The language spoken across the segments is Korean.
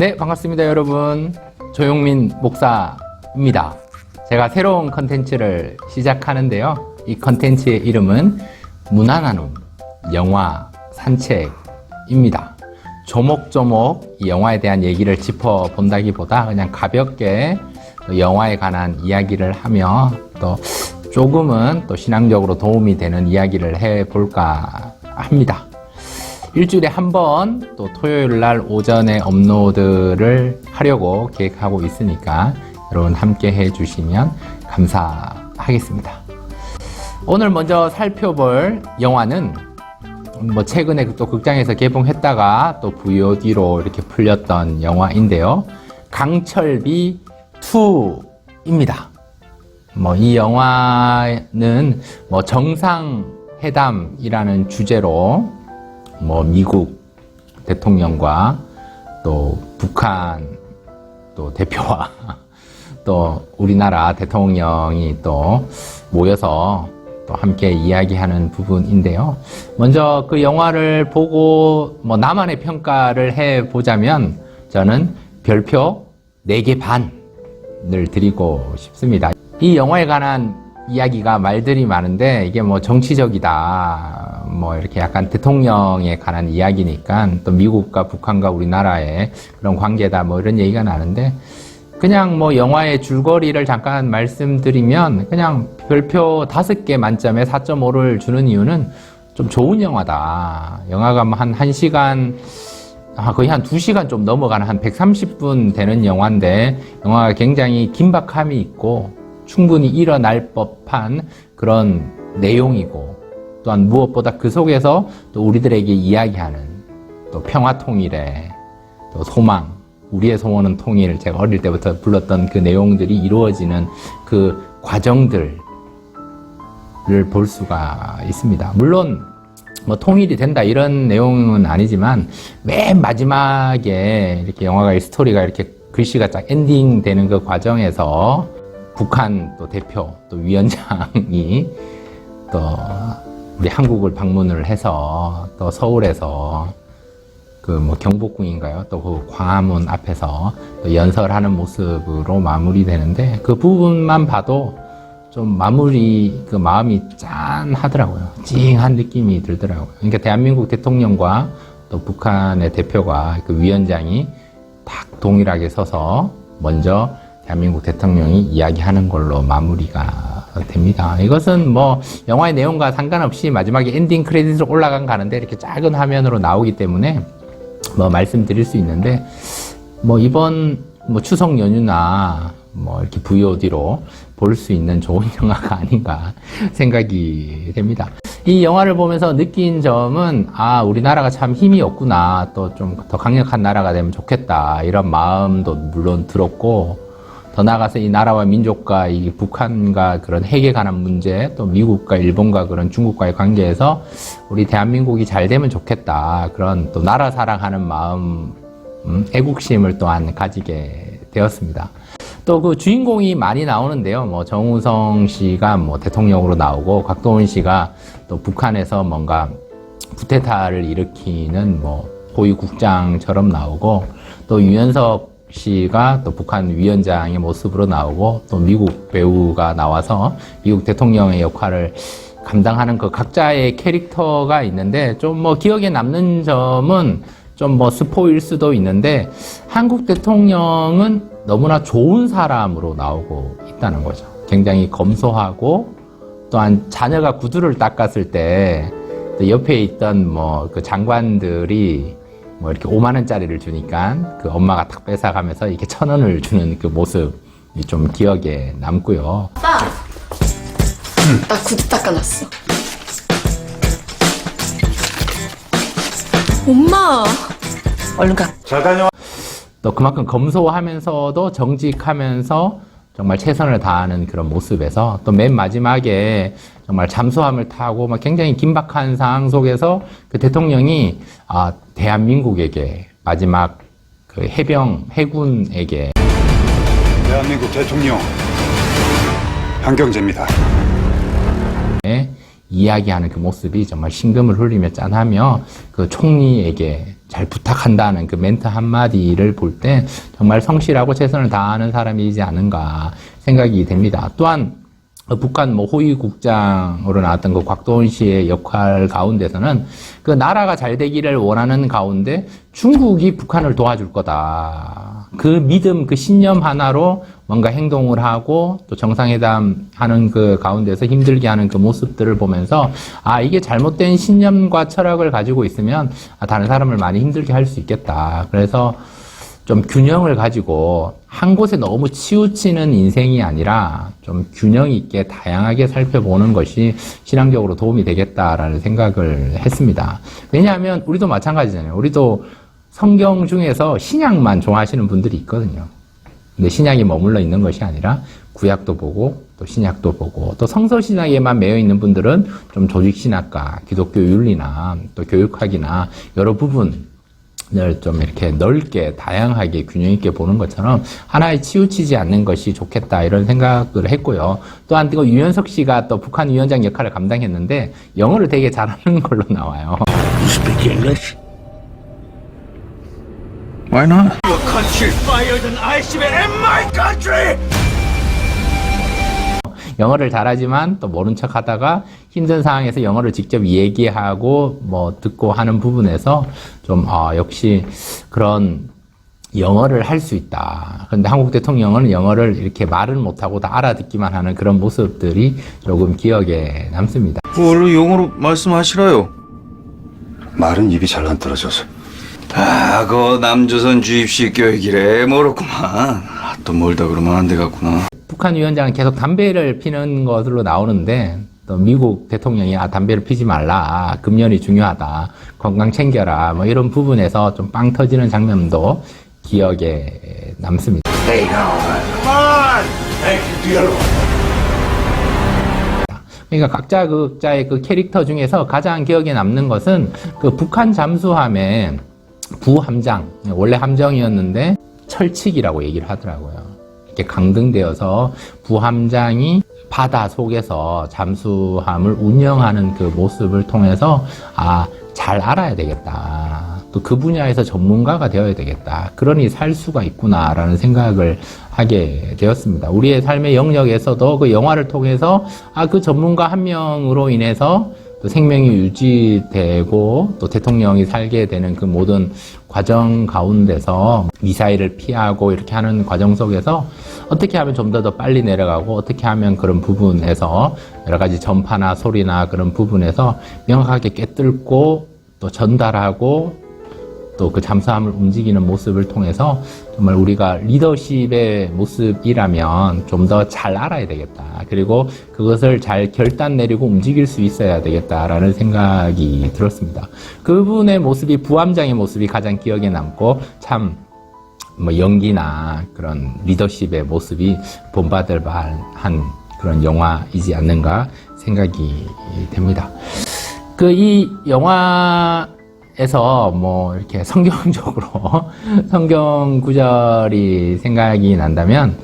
네, 반갑습니다, 여러분. 조용민 목사입니다. 제가 새로운 컨텐츠를 시작하는데요. 이 컨텐츠의 이름은 문화나눔 영화 산책입니다. 조목조목 이 영화에 대한 얘기를 짚어본다기보다 그냥 가볍게 영화에 관한 이야기를 하며 또 조금은 또 신앙적으로 도움이 되는 이야기를 해볼까 합니다. 일주일에 한 번 또 토요일 날 오전에 업로드를 하려고 계획하고 있으니까 여러분 함께 해주시면 감사하겠습니다. 오늘 먼저 살펴볼 영화는 최근에 또 극장에서 개봉했다가 또 VOD로 이렇게 풀렸던 영화인데요. 강철비 2입니다. 이 영화는 정상회담이라는 주제로 미국 대통령과 또 북한 또 대표와 또 우리나라 대통령이 또 모여서 또 함께 이야기하는 부분인데요. 먼저 그 영화를 보고 나만의 평가를 해보자면 저는 별표 4개 반을 드리고 싶습니다. 이 영화에 관한 이야기가 말들이 많은데 이게 정치적이다. 이렇게 약간 대통령에 관한 이야기니까 또 미국과 북한과 우리나라의 그런 관계다. 이런 얘기가 나는데 그냥 영화의 줄거리를 잠깐 말씀드리면 그냥 별표 5개 만점에 4.5를 주는 이유는 좀 좋은 영화다. 영화가 한 1시간, 거의 한 2시간 좀 넘어가는 한 130분 되는 영화인데 영화가 굉장히 긴박함이 있고 충분히 일어날 법한 그런 내용이고 또한 무엇보다 그 속에서 또 우리들에게 이야기하는 또 평화 통일의 또 소망, 우리의 소원은 통일, 제가 어릴 때부터 불렀던 그 내용들이 이루어지는 그 과정들을 볼 수가 있습니다. 물론 통일이 된다 이런 내용은 아니지만 맨 마지막에 이렇게 영화가 스토리가 이렇게 글씨가 쫙 엔딩 되는 그 과정에서 북한 또 대표 또 위원장이 또 우리 한국을 방문을 해서 또 서울에서 경복궁인가요? 또 그 광화문 앞에서 또 연설하는 모습으로 마무리되는데 그 부분만 봐도 좀 마무리 마음이 짠하더라고요. 찡한 느낌이 들더라고요. 그러니까 대한민국 대통령과 또 북한의 대표가 그 위원장이 딱 동일하게 서서 먼저 대한민국 대통령이 이야기하는 걸로 마무리가 됩니다. 이것은 영화의 내용과 상관없이 마지막에 엔딩 크레딧으로 올라간 가는데 이렇게 작은 화면으로 나오기 때문에 말씀드릴 수 있는데 이번 추석 연휴나 이렇게 VOD로 볼 수 있는 좋은 영화가 아닌가 생각이 됩니다. 이 영화를 보면서 느낀 점은 우리나라가 참 힘이 없구나, 또 좀 더 강력한 나라가 되면 좋겠다 이런 마음도 물론 들었고 더 나아가서 이 나라와 민족과 이 북한과 그런 핵에 관한 문제, 또 미국과 일본과 그런 중국과의 관계에서 우리 대한민국이 잘 되면 좋겠다. 그런 또 나라 사랑하는 마음, 애국심을 또한 가지게 되었습니다. 또 그 주인공이 많이 나오는데요. 정우성 씨가 대통령으로 나오고 곽도원 씨가 또 북한에서 뭔가 쿠데타를 일으키는 고위국장처럼 나오고 또 유연석 씨가 또 북한 위원장의 모습으로 나오고 또 미국 배우가 나와서 미국 대통령의 역할을 감당하는 그 각자의 캐릭터가 있는데 좀 기억에 남는 점은 좀 스포일 수도 있는데 한국 대통령은 너무나 좋은 사람으로 나오고 있다는 거죠. 굉장히 검소하고 또한 자녀가 구두를 닦았을 때 또 옆에 있던 그 장관들이 이렇게 5만 원짜리를 주니까 그 엄마가 탁 뺏어가면서 이렇게 1,000원을 주는 그 모습이 좀 기억에 남고요. 아빠! 나 구두 닦아놨어. 엄마! 얼른 가. 잘 다녀와. 또 그만큼 검소하면서도 정직하면서 정말 최선을 다하는 그런 모습에서 또 맨 마지막에 정말 잠수함을 타고 굉장히 긴박한 상황 속에서 그 대통령이 대한민국에게 마지막 그 해군에게 대한민국 대통령 한경재입니다. 이야기하는 그 모습이 정말 심금을 울리며 짠하며 그 총리에게 잘 부탁한다는 그 멘트 한마디를 볼 때 정말 성실하고 최선을 다하는 사람이지 않은가 생각이 됩니다. 또한 북한 호위국장으로 나왔던 그 곽도원 씨의 역할 가운데서는 그 나라가 잘 되기를 원하는 가운데 중국이 북한을 도와줄 거다. 그 믿음, 그 신념 하나로 뭔가 행동을 하고 또 정상회담 하는 그 가운데서 힘들게 하는 그 모습들을 보면서 이게 잘못된 신념과 철학을 가지고 있으면 다른 사람을 많이 힘들게 할 수 있겠다. 그래서 좀 균형을 가지고 한 곳에 너무 치우치는 인생이 아니라 좀 균형 있게 다양하게 살펴보는 것이 신앙적으로 도움이 되겠다라는 생각을 했습니다. 왜냐하면 우리도 마찬가지잖아요. 우리도 성경 중에서 신약만 좋아하시는 분들이 있거든요. 근데 신약이 머물러 있는 것이 아니라 구약도 보고 또 신약도 보고 또 성서신학에만 매여 있는 분들은 좀 조직신학과, 기독교 윤리나 또 교육학이나 여러 부분 을 좀 이렇게 넓게 다양하게 균형 있게 보는 것처럼 하나에 치우치지 않는 것이 좋겠다 이런 생각을 했고요. 또한 또 유연석 씨가 또 북한 위원장 역할을 감당했는데 영어를 되게 잘하는 걸로 나와요. You speak English? Why not? Your country fire than ICBM in my country! 영어를 잘하지만 또 모른 척 하다가 힘든 상황에서 영어를 직접 얘기하고 뭐 듣고 하는 부분에서 좀 역시 그런 영어를 할 수 있다. 그런데 한국 대통령은 영어를 이렇게 말은 못하고 다 알아듣기만 하는 그런 모습들이 조금 기억에 남습니다. 원래 영어로 말씀하시라요. 말은 입이 잘 안 떨어져서. 그 남조선 주입식 교육이래 모르구만. 또 멀다 그러면 안 되겠구나. 북한 위원장은 계속 담배를 피는 것으로 나오는데 또 미국 대통령이 담배를 피지 말라, 금연이 중요하다, 건강 챙겨라, 뭐 이런 부분에서 좀 빵 터지는 장면도 기억에 남습니다. Come on! Thank you, dear Lord. 그러니까 각자의 그 캐릭터 중에서 가장 기억에 남는 것은 그 북한 잠수함의 부함장, 원래 함정이었는데 철칙이라고 얘기를 하더라고요. 이렇게 강등되어서 부함장이 바다 속에서 잠수함을 운영하는 그 모습을 통해서 잘 알아야 되겠다. 또 그 분야에서 전문가가 되어야 되겠다. 그러니 살 수가 있구나라는 생각을 하게 되었습니다. 우리의 삶의 영역에서도 그 영화를 통해서 그 전문가 한 명으로 인해서 또 생명이 유지되고 또 대통령이 살게 되는 그 모든 과정 가운데서 미사일을 피하고 이렇게 하는 과정 속에서 어떻게 하면 좀 더 빨리 내려가고 어떻게 하면 그런 부분에서 여러 가지 전파나 소리나 그런 부분에서 명확하게 꿰뚫고 또 전달하고 또 그 잠수함을 움직이는 모습을 통해서 정말 우리가 리더십의 모습이라면 좀 더 잘 알아야 되겠다. 그리고 그것을 잘 결단 내리고 움직일 수 있어야 되겠다라는 생각이 들었습니다. 그분의 모습이 부함장의 모습이 가장 기억에 남고 참 연기나 그런 리더십의 모습이 본받을 만한 그런 영화이지 않는가 생각이 됩니다. 이 영화 에서 이렇게 성경적으로 성경 구절이 생각이 난다면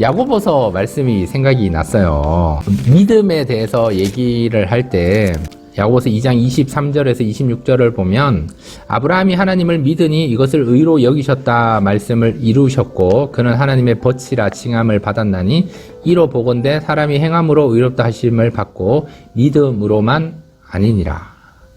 야고보서 말씀이 생각이 났어요. 믿음에 대해서 얘기를 할 때 야고보서 2장 23절에서 26절을 보면 아브라함이 하나님을 믿으니 이것을 의로 여기셨다 말씀을 이루셨고 그는 하나님의 벗이라 칭함을 받았나니 이로 보건대 사람이 행함으로 의롭다 하심을 받고 믿음으로만 아니니라.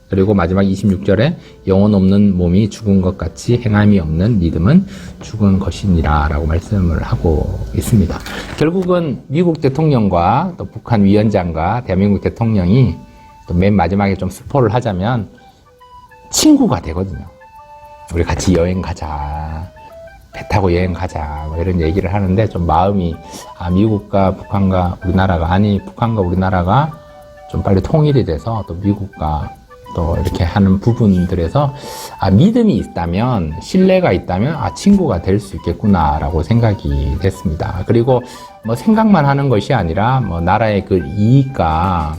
그리고 마지막 26절에 영혼 없는 몸이 죽은 것 같이 행함이 없는 믿음은 죽은 것이니라 라고 말씀을 하고 있습니다. 결국은 미국 대통령과 또 북한 위원장과 대한민국 대통령이 또 맨 마지막에 좀 스포를 하자면 친구가 되거든요. 우리 같이 여행 가자, 배 타고 여행 가자 이런 얘기를 하는데 좀 마음이 미국과 북한과 우리나라가 북한과 우리나라가 좀 빨리 통일이 돼서 또 미국과 또 이렇게 하는 부분들에서 믿음이 있다면 신뢰가 있다면 친구가 될 수 있겠구나라고 생각이 됐습니다. 그리고 생각만 하는 것이 아니라 나라의 그 이익과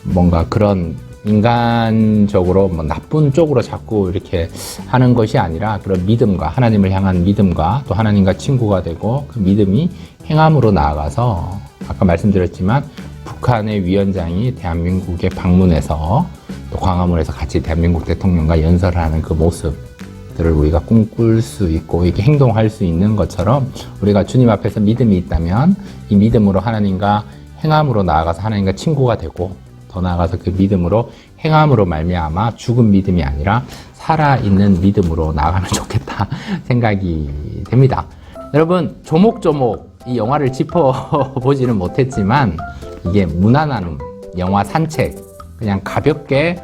뭔가 그런 인간적으로 나쁜 쪽으로 자꾸 이렇게 하는 것이 아니라 그런 믿음과 하나님을 향한 믿음과 또 하나님과 친구가 되고 그 믿음이 행함으로 나아가서 아까 말씀드렸지만 북한의 위원장이 대한민국에 방문해서 또 광화문에서 같이 대한민국 대통령과 연설을 하는 그 모습들을 우리가 꿈꿀 수 있고 이렇게 행동할 수 있는 것처럼 우리가 주님 앞에서 믿음이 있다면 이 믿음으로 하나님과 행함으로 나아가서 하나님과 친구가 되고 더 나아가서 그 믿음으로 행함으로 말미암아 죽은 믿음이 아니라 살아있는 믿음으로 나아가면 좋겠다 생각이 됩니다. 여러분 조목조목 이 영화를 짚어보지는 못했지만 이게 문화나눔, 영화 산책 그냥 가볍게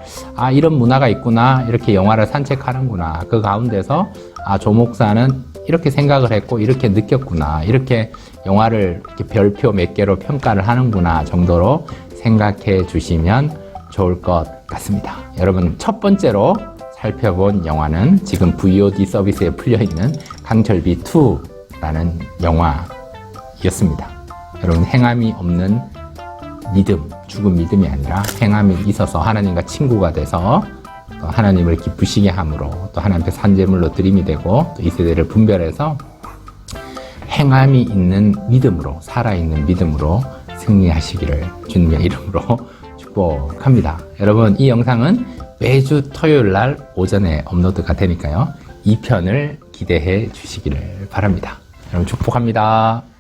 이런 문화가 있구나 이렇게 영화를 산책하는구나 그 가운데서 조 목사는 이렇게 생각을 했고 이렇게 느꼈구나 이렇게 영화를 이렇게 별표 몇 개로 평가를 하는구나 정도로 생각해 주시면 좋을 것 같습니다. 여러분 첫 번째로 살펴본 영화는 지금 VOD 서비스에 풀려있는 강철비 2라는 영화였습니다. 여러분 행함이 없는 믿음, 죽은 믿음이 아니라 행함이 있어서 하나님과 친구가 돼서 또 하나님을 기쁘시게 함으로 또 하나님 앞에 산제물로 드림이 되고 또 이 세대를 분별해서 행함이 있는 믿음으로 살아있는 믿음으로 승리하시기를 주님의 이름으로 축복합니다. 여러분 이 영상은 매주 토요일 날 오전에 업로드가 되니까요. 2편을 기대해 주시기를 바랍니다. 여러분 축복합니다.